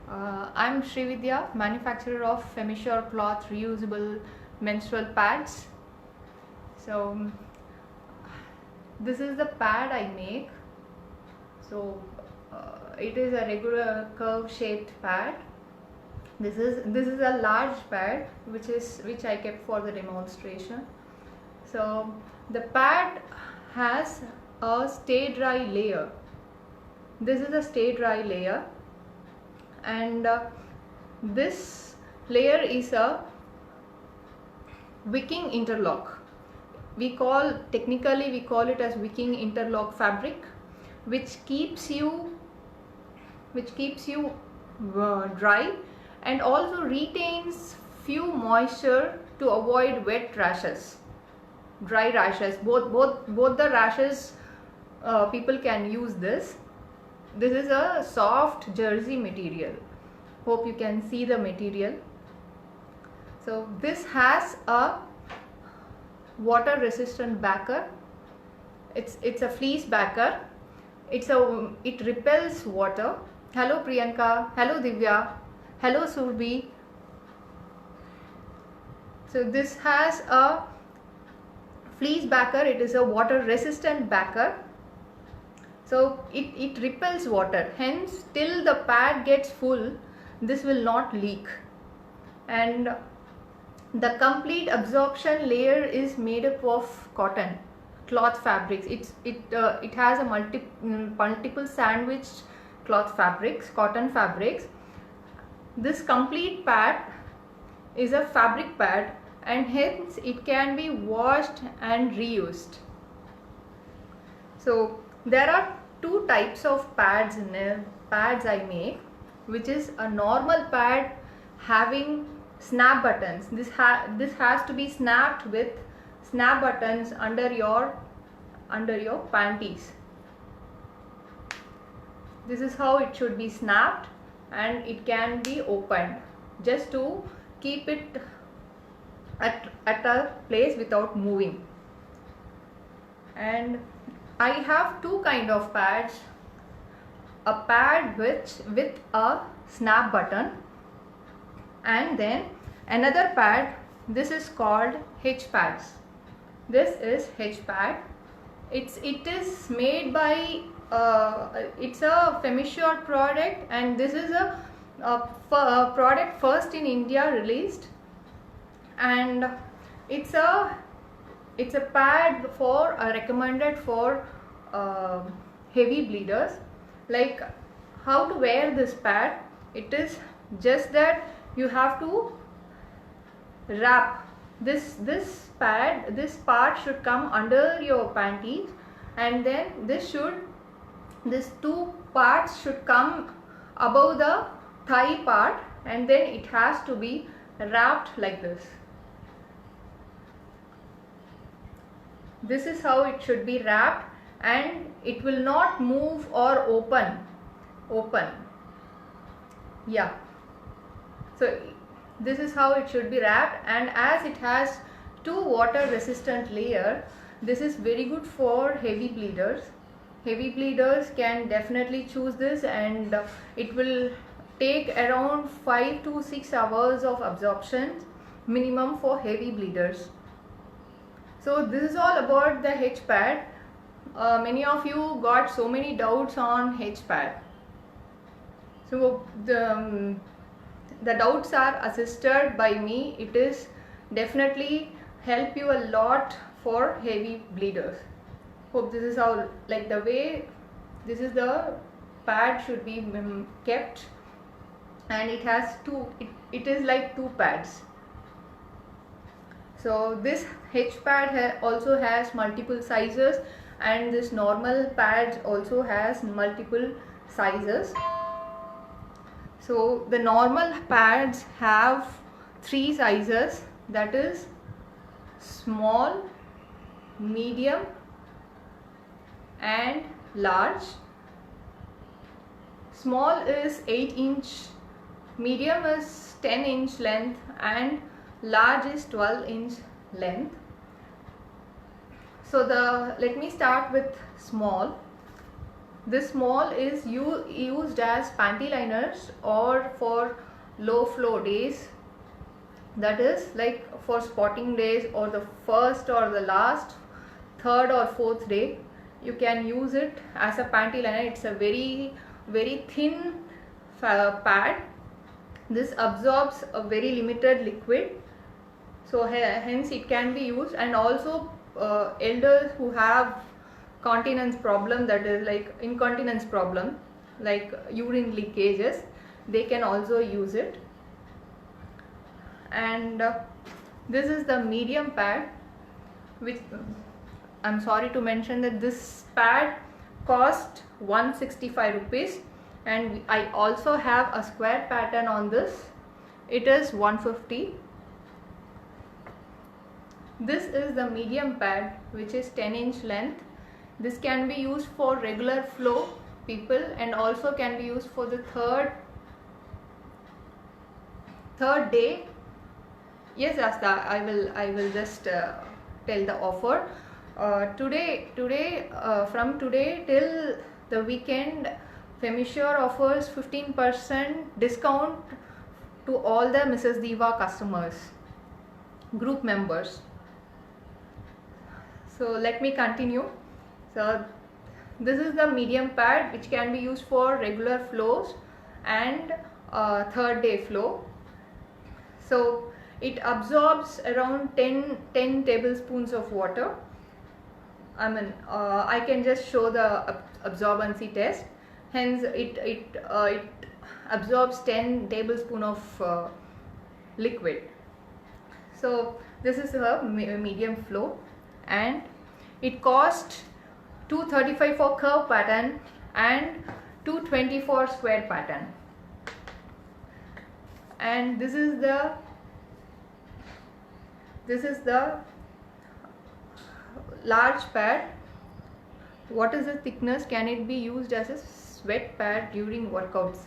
I'm Srividya, manufacturer of Femisure cloth reusable menstrual pads. So this is the pad I make. So it is a regular curve shaped pad. This is a large pad which I kept for the demonstration. So the pad has a stay dry layer. This is a stay dry layer, and this layer is a wicking interlock. Technically we call it as wicking interlock fabric, which keeps you dry and also retains few moisture to avoid wet rashes, dry rashes. Both the rashes, people can use this. This is a soft jersey material. Hope you can see the material. So this has a water resistant backer. It's a fleece backer. It repels water. Hello Priyanka, hello Divya, hello Surbhi. So this has a fleece backer. It is a water resistant backer. So it repels water, hence till the pad gets full, this will not leak. And the complete absorption layer is made up of cotton cloth fabrics. It has a multiple sandwiched cloth fabrics, cotton fabrics. This complete pad is a fabric pad, and hence it can be washed and reused. So there are two types of pads I make, which is a normal pad having snap buttons. This has to be snapped with snap buttons under your panties. This is how it should be snapped, and it can be opened just to keep it at a place without moving. And I have two kind of pads. A pad with a snap button, and then another pad. This is called H pads. This is H pad. It is made by it's a Femisure product, and this is a product first in India released, and it's a pad for recommended for heavy bleeders. Like how to wear this pad, it is just that you have to wrap this part should come under your panties, and then this two parts should come above the thigh part, and then it has to be wrapped like this. This is how it should be wrapped, and it will not move or open. Yeah, so this is how it should be wrapped, and as it has two water resistant layer, this is very good for heavy bleeders. Heavy bleeders can definitely choose this, and it will take around 5 to 6 hours of absorption minimum for heavy bleeders. So this is all about the H pad. Many of you got so many doubts on H pad. So the doubts are assisted by me. It is definitely help you a lot for heavy bleeders. Hope this is how, like the way this is the pad should be kept, and it has two. It is like two pads. So this H pad also has multiple sizes, and this normal pad also has multiple sizes. So the normal pads have 3 sizes, that is small, medium and large. Small is 8-inch, medium is 10-inch length, and large is 12-inch length. So let me start with small. This small is used as panty liners or for low flow days, that is like for spotting days or the first or the last, third or fourth day. You can use it as a panty liner. It's a very thin pad. This absorbs a very limited liquid, so hence it can be used. And also elders who have continence problem, that is like incontinence problem, like urine leakages, they can also use it. And this is the medium pad, which I'm sorry to mention that this pad cost 165 rupees, and I also have a square pattern on this. It is 150. This is the medium pad, which is 10-inch length. This can be used for regular flow people and also can be used for the third day. Yes, Asta, I will just tell the offer. Today from today till the weekend, Femisure offers 15% discount to all the Mrs. Diva customers, group members. So let me continue. So this is the medium pad, which can be used for regular flows and third day flow. So it absorbs around 10 tablespoons of water. I mean, I can just show the absorbency test. Hence it absorbs 10 tablespoons of liquid. So this is a medium flow, and it cost 235 for curve pattern and 220 for square pattern. And this is the large pad. What is the thickness? Can it be used as a sweat pad during workouts?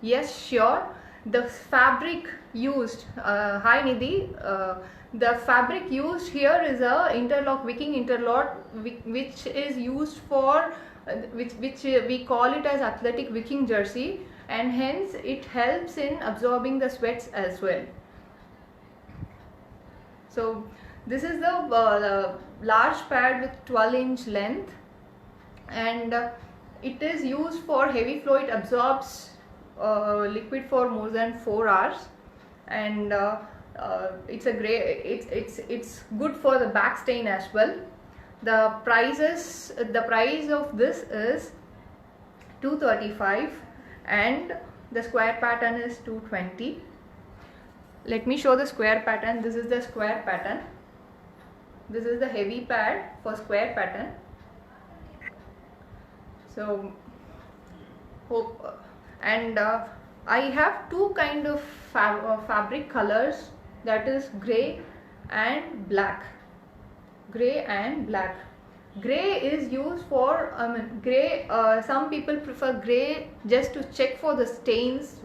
Yes, sure. The fabric used, hi Nidhi, the fabric used here is a interlock, wicking interlock, which is used for which we call it as athletic wicking jersey, and hence it helps in absorbing the sweats as well. So this is the large pad with 12-inch length, and it is used for heavy flow. It absorbs liquid for more than 4 hours, and it's good for the back stain as well. The price of this is 235 and the square pattern is 220. Let me show the square pattern. This is the square pattern. This is the heavy pad for square pattern. So I have two kind of fabric colors, that is grey and black. Grey and black. Grey is used for, grey, some people prefer grey just to check for the stains,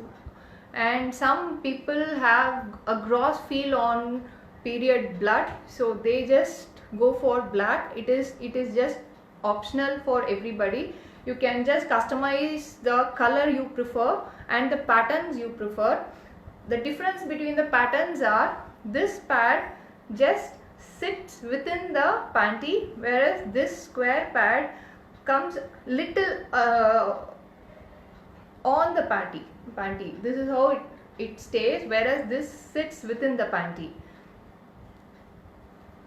and some people have a gross feel on period blood, so they just go for black. It is just optional for everybody. You can just customize the color you prefer and the patterns you prefer. The difference between the patterns are, this pad just sits within the panty, whereas this square pad comes little on the panty. This is how it stays, whereas this sits within the panty.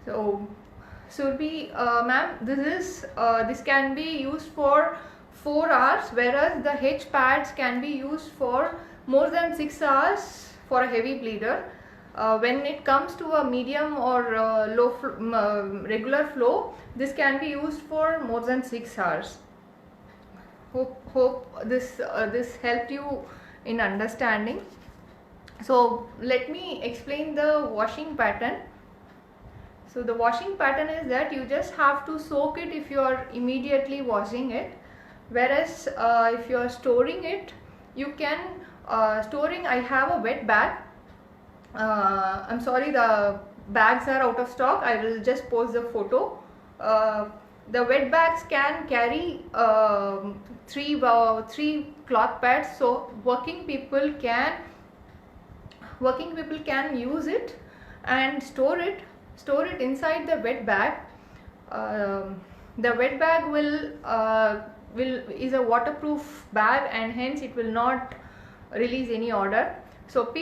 So Surbi, ma'am, this can be used for 4 hours, whereas the H pads can be used for more than 6 hours for a heavy bleeder. When it comes to a medium or regular flow, this can be used for more than 6 hours. Hope this helped you in understanding. So let me explain the washing pattern. So the washing pattern is that you just have to soak it if you are immediately washing it, whereas if you are storing it, you can storing. I have a wet bag. I'm sorry, the bags are out of stock. I will just post the photo. the wet bags can carry three cloth pads, so working people can use it and store it inside the wet bag. The wet bag is a waterproof bag, and hence it will not release any odor. So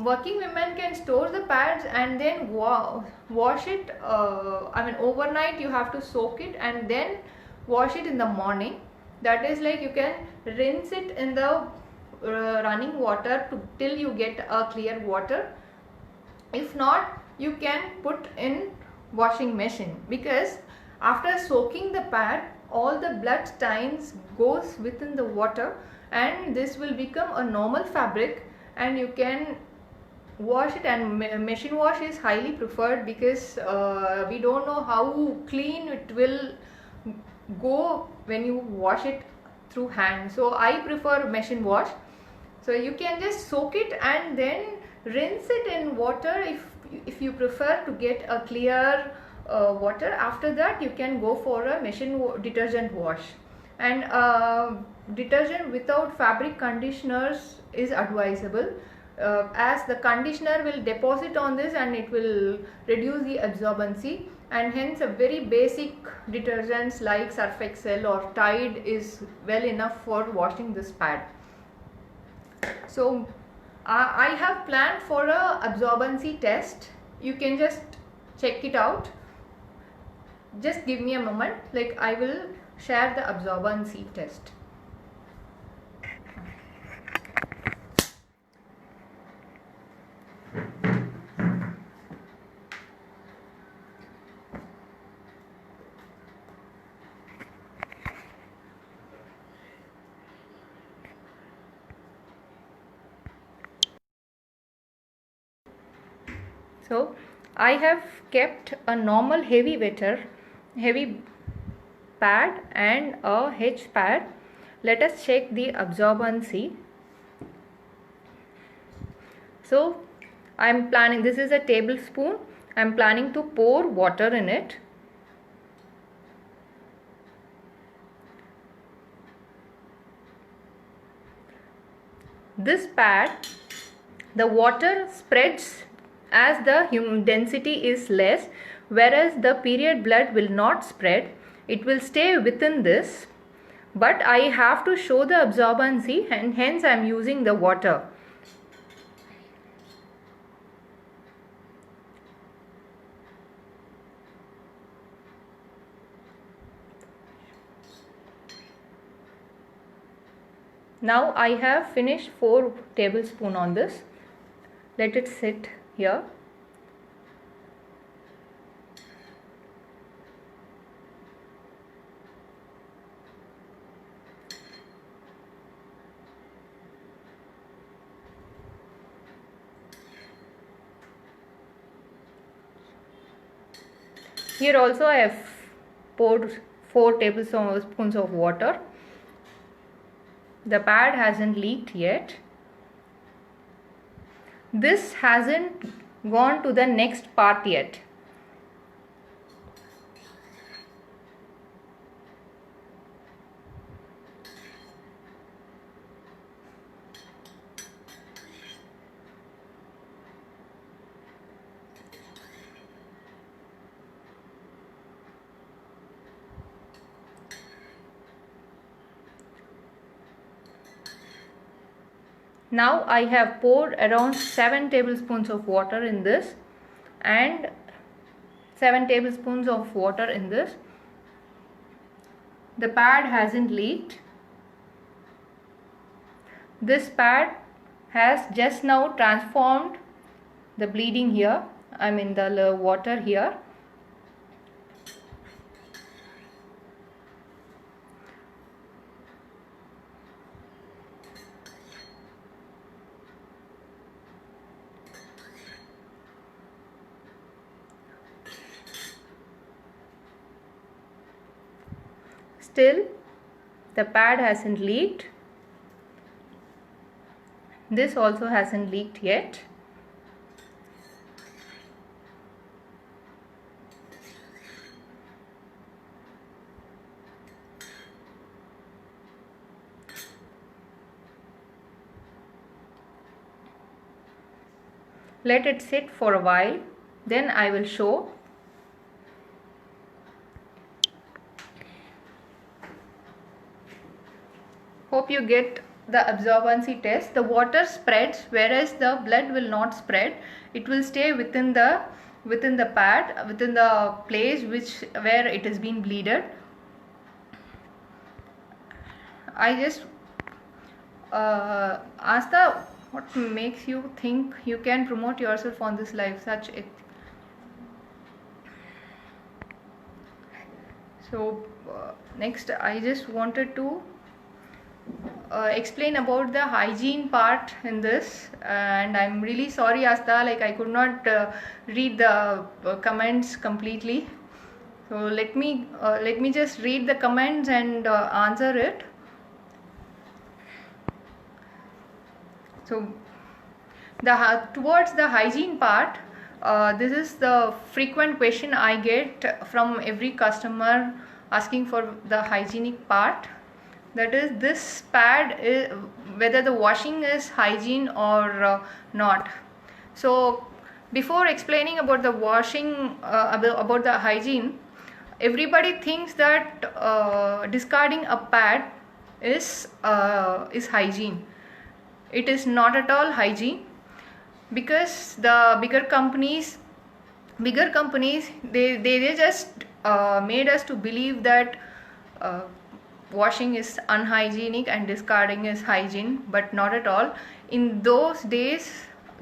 working women can store the pads and then wash it. Overnight you have to soak it and then wash it in the morning. That is like you can rinse it in the running water till you get a clear water. If not, you can put in washing machine, because after soaking the pad, all the blood stains goes within the water, and this will become a normal fabric, and you can wash it. And machine wash is highly preferred, because we don't know how clean it will go when you wash it through hand. So I prefer machine wash. So you can just soak it and then rinse it in water if you prefer to get a clear water. After that you can go for a machine detergent wash. And detergent without fabric conditioners is advisable, as the conditioner will deposit on this and it will reduce the absorbency, and hence a very basic detergents like Surf Excel or Tide is well enough for washing this pad. So I have planned for a absorbency test. You can just check it out. Just give me a moment, like I will share the absorbency test. So I have kept a normal heavy pad and a H pad. Let us check the absorbency. So I am planning, this is a tablespoon, I am planning to pour water in it. This pad, the water spreads as the density is less, whereas the period blood will not spread. It will stay within this, but I have to show the absorbency, and hence I am using the water. Now I have finished 4 tablespoons on this. Let it sit here. Here also I have poured 4 tablespoons of water. The pad hasn't leaked yet. This hasn't gone to the next part yet. Now I have poured around 7 tablespoons of water in this, and 7 tablespoons of water in this. The pad hasn't leaked. This pad has just now transformed the bleeding here, the water here. Still the pad hasn't leaked. This also hasn't leaked yet. let it sit for a while, then I will show. Hope you get the absorbency test. The water spreads, whereas the blood will not spread. It will stay within the pad, within the place where it has been bleeded. I just Asta, what makes you think you can promote yourself on this live? So next, I just wanted to explain about the hygiene part in this, and I'm really sorry, Asta, like I could not read the comments completely. So let me just read the comments and answer it. So towards the hygiene part, this is the frequent question I get from every customer asking for the hygienic part. That is, this pad is, whether the washing is hygiene or not. So before explaining about the washing, about the hygiene, everybody thinks that discarding a pad is hygiene. It is not at all hygiene, because the bigger companies they just made us to believe that washing is unhygienic and discarding is hygiene, but not at all. In those days,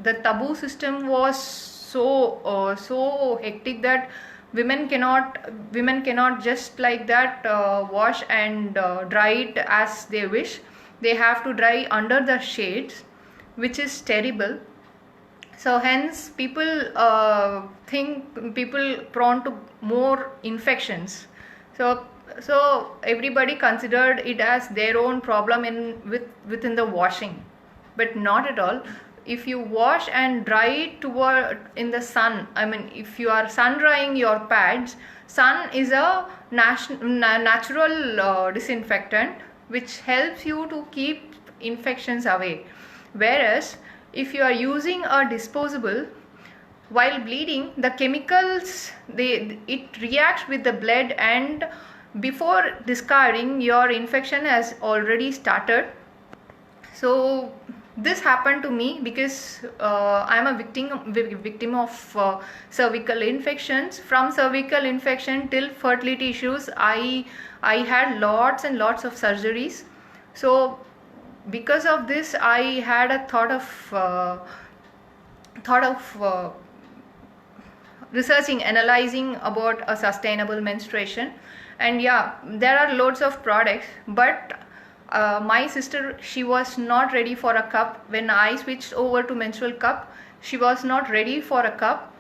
the taboo system was so hectic that women cannot just like that wash and dry it as they wish. They have to dry under the shades, which is terrible. So hence people prone to more infections. So everybody considered it as their own problem within the washing, but not at all. If you wash and dry it in the sun, I mean, if you are sun drying your pads, sun is a natural disinfectant which helps you to keep infections away. Whereas if you are using a disposable, while bleeding, the chemicals it reacts with the blood, and before discarding, your infection has already started. So this happened to me because I am a victim of cervical infections. From cervical infection till fertility issues, I had lots and lots of surgeries. So because of this, I had a thought of researching, analyzing about a sustainable menstruation. And yeah, there are loads of products, but my sister, she was not ready for a cup. When I switched over to menstrual cup, she was not ready for a cup.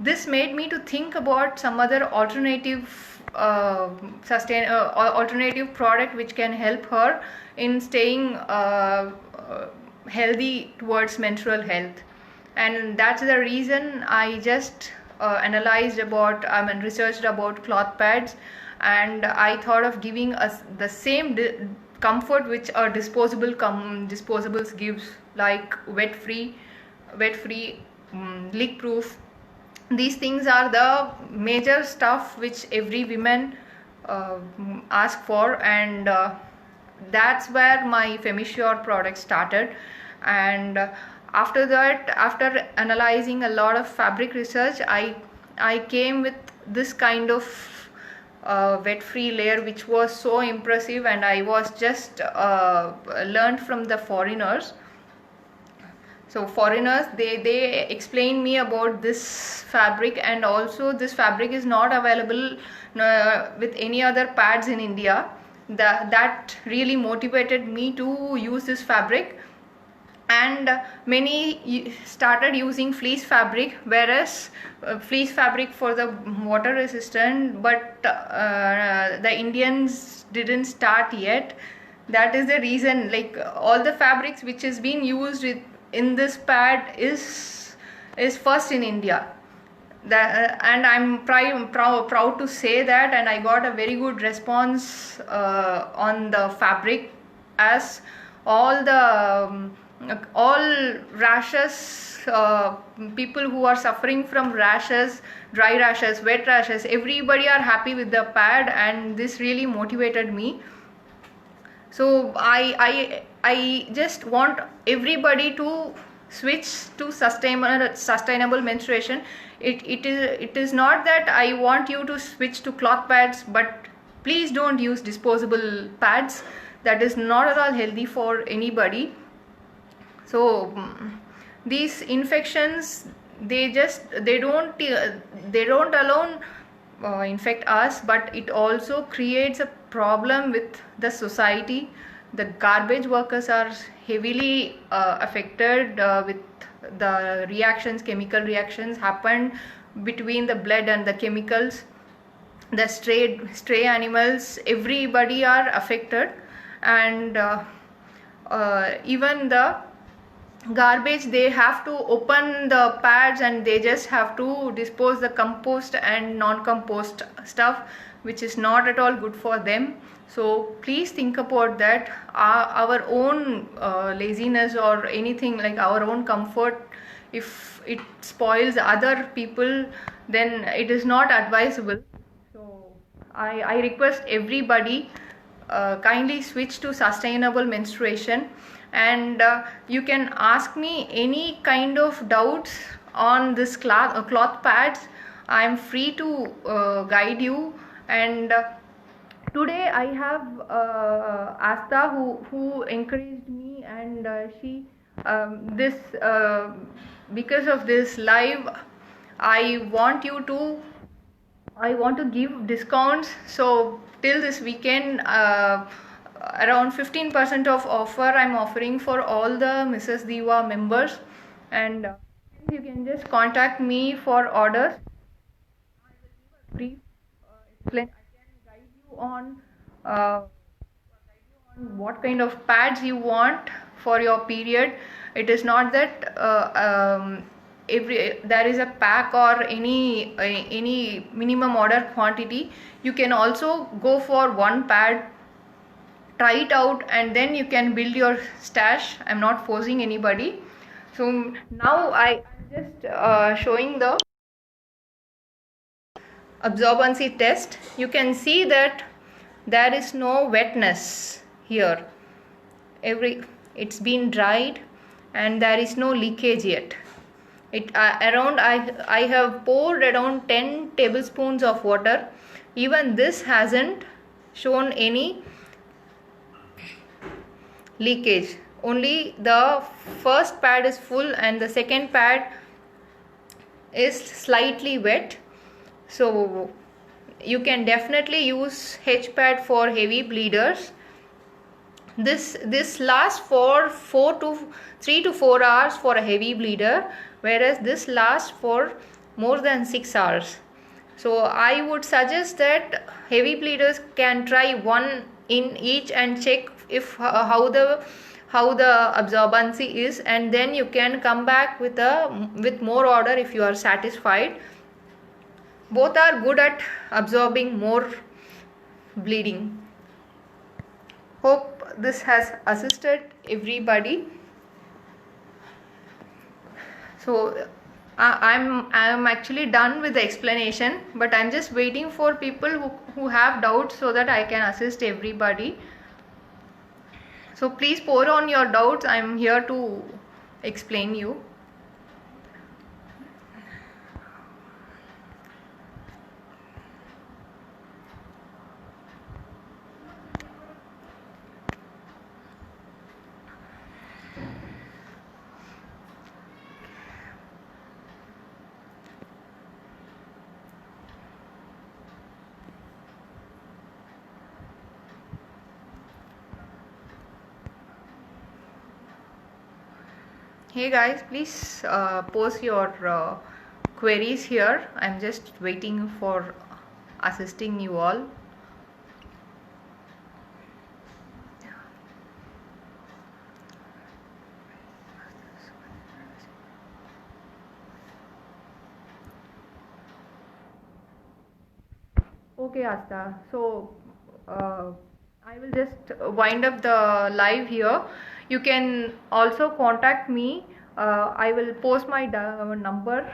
This made me to think about some other alternative alternative product which can help her in staying healthy towards menstrual health. And that's the reason I just researched about cloth pads, and I thought of giving us the same comfort which a disposables gives, like wet free, leak proof. These things are the major stuff which every woman ask for, and that's where my Femisure product started. And after that, after analyzing a lot of fabric research, I came with this kind of wet free layer, which was so impressive, and I was just learned from the foreigners. So foreigners, they explained me about this fabric, and also this fabric is not available with any other pads in India. That really motivated me to use this fabric. And many started using fleece fabric, whereas fleece fabric for the water resistant, but the Indians didn't start yet. That is the reason, like all the fabrics which is being used in this pad is first in India. And I'm proud to say that, and I got a very good response on the fabric, as all rashes people who are suffering from rashes, dry rashes, wet rashes, everybody are happy with the pad, and this really motivated me. So I just want everybody to switch to sustainable menstruation. It is not that I want you to switch to cloth pads, but please don't use disposable pads. That is not at all healthy for anybody. So these infections, they don't alone infect us, but it also creates a problem with the society. The garbage workers are heavily affected with the reactions, chemical reactions happen between the blood and the chemicals. The stray animals, everybody are affected, and even the garbage, they have to open the pads and they just have to dispose the compost and non-compost stuff, which is not at all good for them. So please think about that. Our own laziness or anything like our own comfort, if it spoils other people, then it is not advisable. So I request everybody, kindly switch to sustainable menstruation. And you can ask me any kind of doubts on this cloth pads. I am free to guide you. And today I have Asta, who encouraged me, and she this because of this live, I want to give discounts. So till this weekend, around 15% of offer I'm offering for all the Mrs. Diva members, and you can just contact me for orders. I will give a brief explain. I can guide you on what kind of pads you want for your period. It is not that there is a pack or any minimum order quantity. You can also go for one pad, try it out, and then you can build your stash. I'm not forcing anybody. So now I'm just showing the absorbency test. You can see that there is no wetness here. It's been dried and there is no leakage yet. I have poured around 10 tablespoons of water. Even this hasn't shown any leakage. Only the first pad is full and the second pad is slightly wet. So you can definitely use H pad for heavy bleeders. This lasts for 3 to 4 hours for a heavy bleeder, whereas this lasts for more than 6 hours. So I would suggest that heavy bleeders can try one in each and check if how the absorbency is, and then you can come back with more order if you are satisfied. Both are good at absorbing more bleeding. Hope this has assisted everybody. So I'm actually done with the explanation, but I'm just waiting for people who have doubts so that I can assist everybody. So please pour on your doubts. I'm here to explain you. Hey guys, please post your queries here. I'm just waiting for assisting you all. Okay, Asta. So I will just wind up the live here. You can also contact me I will post my number.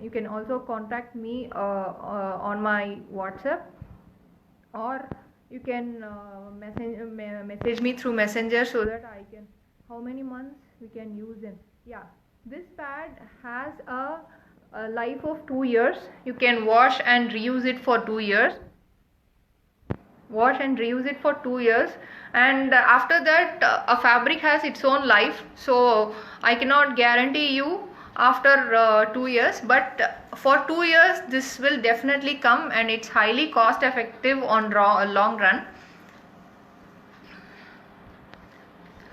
You can also contact me on my WhatsApp, or you can message me through Messenger so that I can, how many months we can use them. Yeah, this pad has a life of 2 years. You can wash and reuse it for 2 years. Wash and reuse it for 2 years, and after that a fabric has its own life, so I cannot guarantee you after 2 years, but for 2 years this will definitely come, and it's highly cost effective on long run.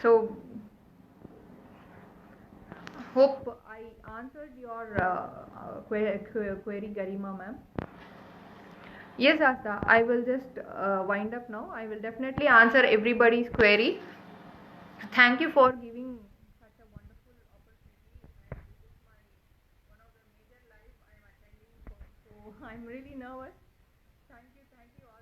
So hope I answered your query, Garima ma'am. Yes, Asta, I will just wind up now. I will definitely answer everybody's query. Thank you for giving such a wonderful opportunity, and this is my one of the major live I am attending, so I'm really nervous. Thank you all.